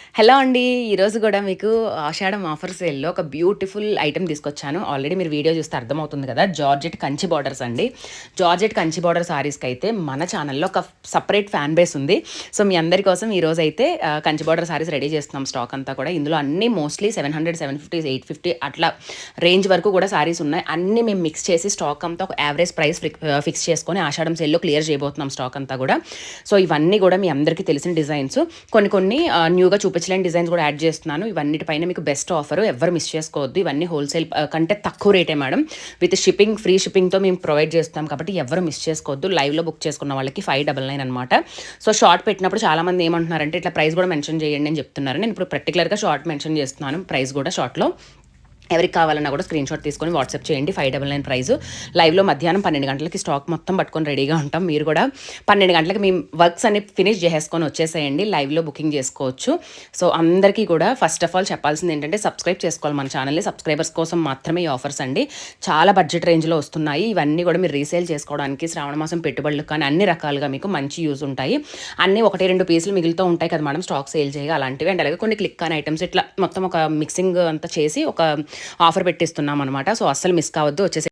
Hello అండి. ఈరోజు గూడా మీకు ఆషాఢం ఆఫర్ సేల్‌లో ఒక బ్యూటిఫుల్ ఐటెమ్ తీసుకొచ్చాను. ఆల్రెడీ మీరు వీడియో చూస్తే అర్థమవుతుంది కదా! జార్జెట్ కంచి బోర్డర్స్ అండి. జార్జెట్ కంచి బోర్డర్ సారీస్‌కైతే మన ఛానెల్‌లో ఒక సెపరేట్ ఫ్యాన్ బేస్ ఉంది. సో, మీ అందరి కోసం ఈరోజైతే కంచి బోర్డర్ సారీస్ రెడీ చేస్తున్నాం స్టాక్ అంతా కూడా. ఇందులో అన్నీ మోస్ట్‌లీ 700, 750, 850 అట్లా రేంజ్ వరకు కూడా సారీస్ ఉన్నాయి. అన్నీ మేము మిక్స్ చేసి స్టాక్ అంతా ఒక యావరేజ్ ప్రైస్ ఫిక్స్ చేసుకొని ఆషాఢం సేల్‌లో క్లియర్ చేయబోతున్నాం స్టాక్ అంతా కూడా. సో, ఇవన్నీ కూడా మీ అందరికీ తెలిసిన డిజైన్స్. కొన్ని న్యూగా చూపించలేని డిజైన్స్ కూడా యాడ్ చేస్తున్నాను. ఇవన్నిటిపైన మీకు బెస్ట్ ఆఫర్, ఎవ్వరు మిస్ చేసుకోవద్దు. ఇవన్నీ హోల్సేల్ కంటే తక్కువ రేటే మేడం. విత్ షిప్పింగ్, ఫ్రీ షిప్పింగ్తో మేము ప్రొవైడ్ చేస్తాం కాబట్టి ఎవరు మిస్ చేసుకోవద్దు. లైవ్లో బుక్ చేసుకున్న వాళ్ళకి 599 అనమాట. సో, షార్ట్ పెట్టినప్పుడు చాలామంది ఏమంటున్నారంటే ఇట్లా ప్రైస్ కూడా మెన్షన్ చేయండి అని చెప్తున్నారు. నేను ఇప్పుడు పర్టికులర్గా షార్ట్ మెన్షన్ చేస్తున్నాను, ప్రైస్ కూడా షార్ట్లో. ఎవరికి కావాలన్నా కూడా స్క్రీన్ షాట్ తీసుకొని వాట్సాప్ చేయండి. 599 ప్రైజు. లైవ్లో మధ్యాహ్నం 12 గంటలకి స్టాక్ మొత్తం పట్టుకొని రెడీగా ఉంటాం. మీరు కూడా 12 గంటలకి మీ వర్క్స్ అన్ని ఫినిష్ చేసేసుకొని వచ్చేసేయండి. లైవ్లో బుకింగ్ చేసుకోవచ్చు. సో, అందరికీ కూడా ఫస్ట్ ఆఫ్ ఆల్ చెప్పాల్సింది ఏంటంటే సబ్స్క్రైబ్ చేసుకోవాలి మన ఛానల్ని. సబ్స్క్రైబర్స్ కోసం మాత్రమే ఈ ఆఫర్స్ అండి. చాలా బడ్జెట్ రేంజ్లో వస్తున్నాయి. ఇవన్నీ కూడా మీరు రీసేల్ చేసుకోవడానికి, శ్రావణ మాసం పెట్టుబడులకు కానీ అన్ని రకాలుగా మీకు మంచి యూజ్ ఉంటాయి. అన్నీ 1-2 పీసులు మిగులుతూ ఉంటాయి కదా మనం స్టాక్ సేల్ చేయగా, అలాంటివి. అండ్ అలాగే కొన్ని క్లిక్ అని ఐటమ్స్ ఇట్లా మొత్తం ఒక మిక్సింగ్ అంతా చేసి ఒక ఆఫర్ పెట్టిస్తున్నాం అనమాట. సో, అస్సలు మిస్ కావద్దు. వచ్చేసి